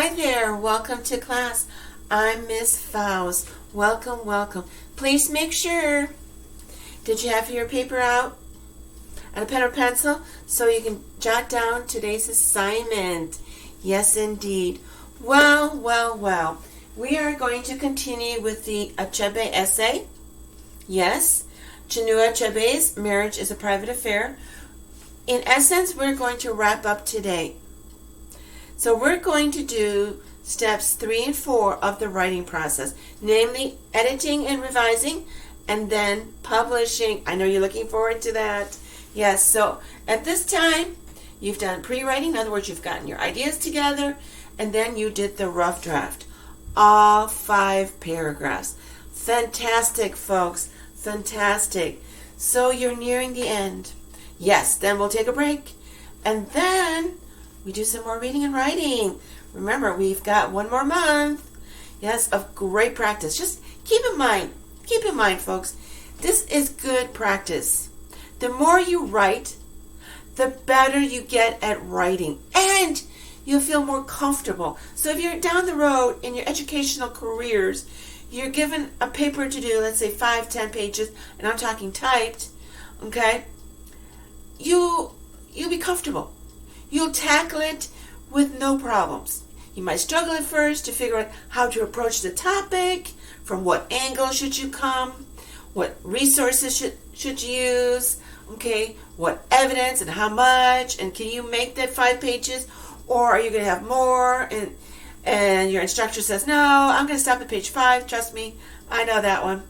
Hi there, welcome to class. I'm Miss Faust. Welcome, welcome. Please make sure, did you have your paper out and a pen or pencil so you can jot down today's assignment? Yes, indeed. Well. We are going to continue with the Achebe essay. Yes, Chinua Achebe's Marriage is a Private Affair. In essence, we're going to wrap up today. So we're going to do steps 3 and 4 of the writing process, namely editing and revising, and then publishing. I know you're looking forward to that. Yes, so at this time, you've done pre-writing. In other words, you've gotten your ideas together, and then you did the rough draft. All 5 paragraphs. Fantastic, folks. Fantastic. So you're nearing the end. Yes, then we'll take a break. And then we do some more reading and writing. Remember, we've got 1 more month. Yes, of great practice. Just keep in mind, folks, this is good practice. The more you write, the better you get at writing. And you'll feel more comfortable. So if you're down the road in your educational careers, you're given a paper to do, let's say 5-10 pages, and I'm talking typed, okay? You'll be comfortable. You'll tackle it with no problems. You might struggle at first to figure out how to approach the topic, from what angle should you come, what resources should you use, okay, what evidence and how much, and can you make that 5 pages, or are you going to have more, and your instructor says, no, I'm going to stop at page 5, trust me, I know that one.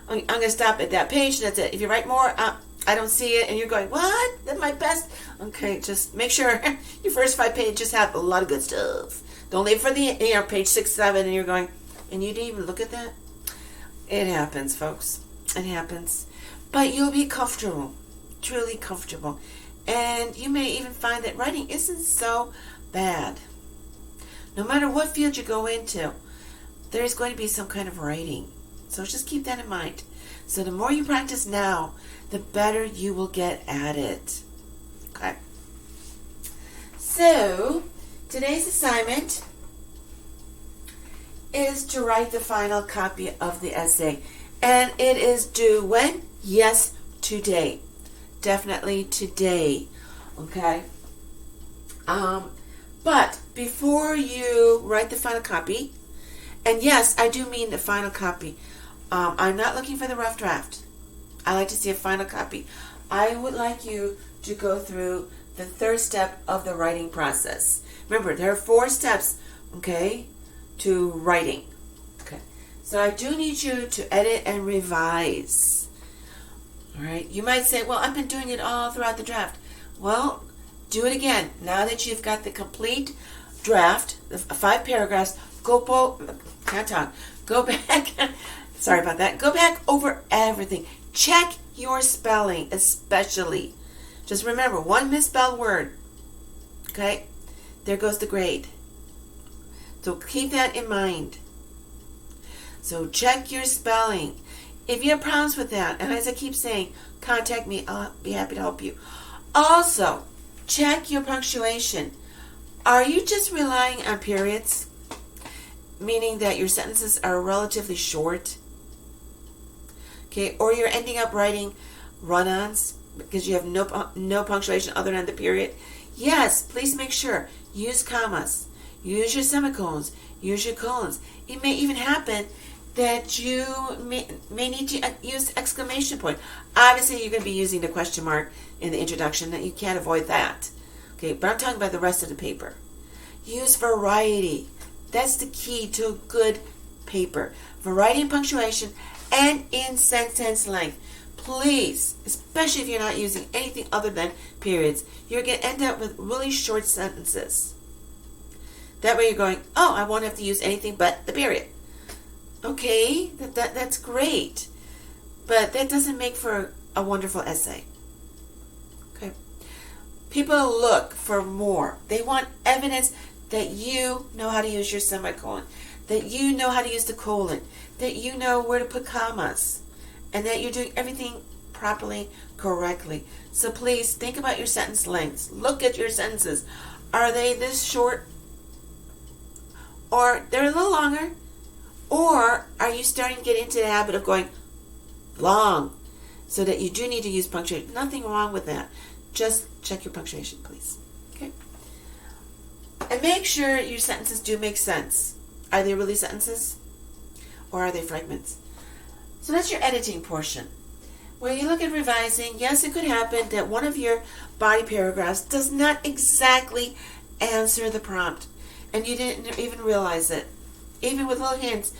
I'm going to stop at that page, and that's it. If you write more, I don't see it, and you're going, what? That's my best. Okay, just make sure your first 5 pages have a lot of good stuff. Don't leave for the page 6, 7, and you're going, and you didn't even look at that? It happens, folks. It happens. But you'll be comfortable, truly comfortable. And you may even find that writing isn't so bad. No matter what field you go into, there's going to be some kind of writing. So just keep that in mind. So the more you practice now, the better you will get at it. Okay. So, today's assignment is to write the final copy of the essay. And it is due when? Yes, today. Definitely today. Okay? But before you write the final copy, and yes, I do mean the final copy. I'm not looking for the rough draft. I like to see a final copy. I would like you to go through the 3rd step of the writing process. Remember, there are 4 steps, okay, to writing. Okay, so I do need you to edit and revise. All right, you might say, well, I've been doing it all throughout the draft. Well, do it again. Now that you've got the complete draft, the 5 paragraphs, go back. Sorry about that. Go back over everything. Check your spelling, especially. Just remember, 1 misspelled word. Okay? There goes the grade. So keep that in mind. So check your spelling. If you have problems with that, and as I keep saying, contact me. I'll be happy to help you. Also, check your punctuation. Are you just relying on periods? Meaning that your sentences are relatively short? Okay, or you're ending up writing run-ons because you have no punctuation other than the period? Yes, please make sure. Use commas. Use your semicolons. Use your colons. It may even happen that you may need to use exclamation point. Obviously, you're going to be using the question mark in the introduction. You can't avoid that. Okay, but I'm talking about the rest of the paper. Use variety. That's the key to a good paper. Variety in punctuation and in sentence length. Please, especially if you're not using anything other than periods, you're going to end up with really short sentences. That way you're going, oh, I won't have to use anything but the period. Okay, that's great. But that doesn't make for a wonderful essay. Okay. People look for more. They want evidence that you know how to use your semicolon, that you know how to use the colon, that you know where to put commas, and that you're doing everything properly, correctly. So please think about your sentence lengths. Look at your sentences. Are they this short? or they're a little longer, or are you starting to get into the habit of going long so that you do need to use punctuation? Nothing wrong with that. Just check your punctuation, please. Okay? And make sure your sentences do make sense. Are they really sentences? Or are they fragments? So that's your editing portion. When you look at revising, yes, it could happen that one of your body paragraphs does not exactly answer the prompt. And you didn't even realize it. Even with little hints,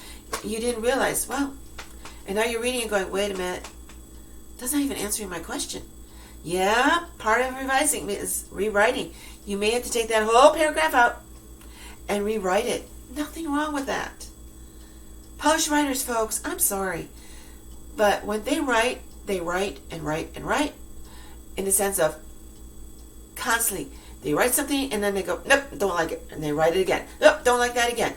you didn't realize, well, and now you're reading and going, wait a minute, that's not even answering my question. Yeah, part of revising is rewriting. You may have to take that whole paragraph out and rewrite it. Nothing wrong with that. Published writers, folks, I'm sorry. But when they write and write and write in the sense of constantly. They write something and then they go, nope, don't like it. And they write it again. Nope, don't like that again.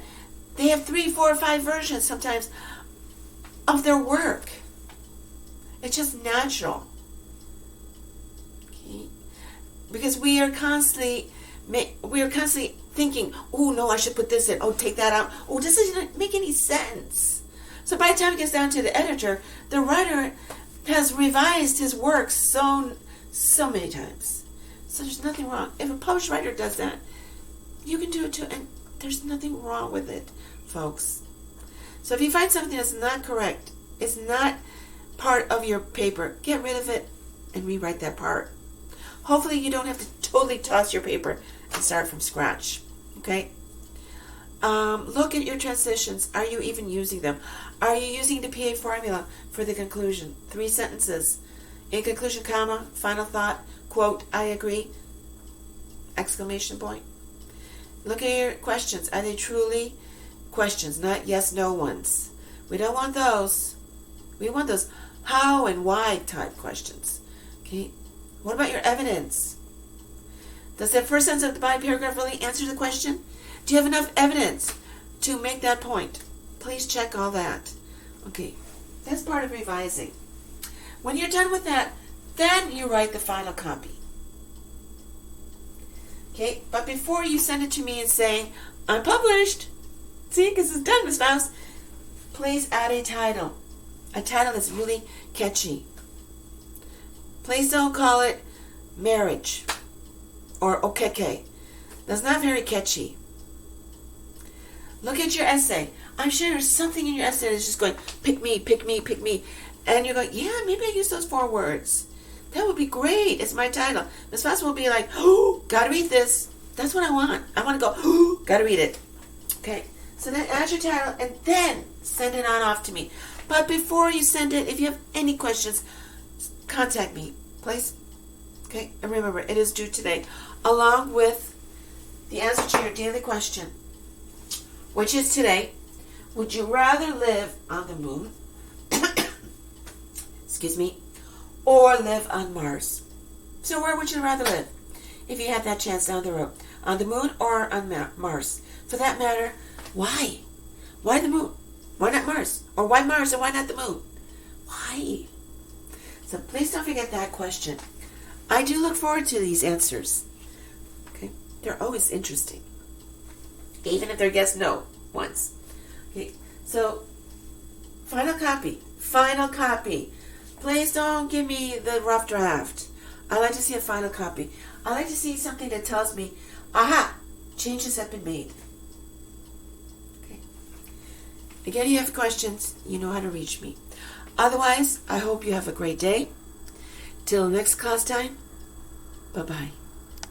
They have 3, 4, 5 versions sometimes of their work. It's just natural. Okay? Because we are constantly thinking, oh no, I should put this in. Oh, take that out. Oh, this doesn't make any sense. So by the time it gets down to the editor, the writer has revised his work so many times. So there's nothing wrong. If a published writer does that, you can do it too, and there's nothing wrong with it, folks. So if you find something that's not correct, it's not part of your paper, get rid of it and rewrite that part. Hopefully you don't have to totally toss your paper and start from scratch. Okay? Look at your transitions. Are you even using them? Are you using the PA formula for the conclusion? 3 sentences. In conclusion, comma, final thought, quote, I agree, exclamation point. Look at your questions. Are they truly questions, not yes, no ones? We don't want those. We want those how and why type questions. Okay? What about your evidence? Does that first sentence of the body paragraph really answer the question? Do you have enough evidence to make that point? Please check all that. Okay, that's part of revising. When you're done with that, then you write the final copy. Okay, but before you send it to me and saying, I'm published, see, because it's done, Miss Faust, please add a title. A title that's really catchy. Please don't call it marriage or okeke. That's not very catchy. Look at your essay. I'm sure there's something in your essay that's just going, pick me, pick me, pick me. And you're going, yeah, maybe I use those 4 words. That would be great. It's my title. Miss Foster will be like, oh, gotta read this. That's what I want. I want to go, oh, gotta read it. Okay, so then add your title and then send it on off to me. But before you send it, if you have any questions, contact me, please. Okay, and remember, it is due today, along with the answer to your daily question, which is today, would you rather live on the moon, excuse me, or live on Mars? So where would you rather live if you had that chance down the road? On the moon or on Mars? For that matter, why? Why the moon? Why not Mars? Or why Mars and why not the moon? Why? So please don't forget that question. I do look forward to these answers. Okay? They're always interesting. Even if they're yes, no ones. Okay? So, final copy. Final copy. Please don't give me the rough draft. I like to see a final copy. I like to see something that tells me, aha, changes have been made. Okay. Again, if you have questions, you know how to reach me. Otherwise, I hope you have a great day. Till next class time, bye-bye.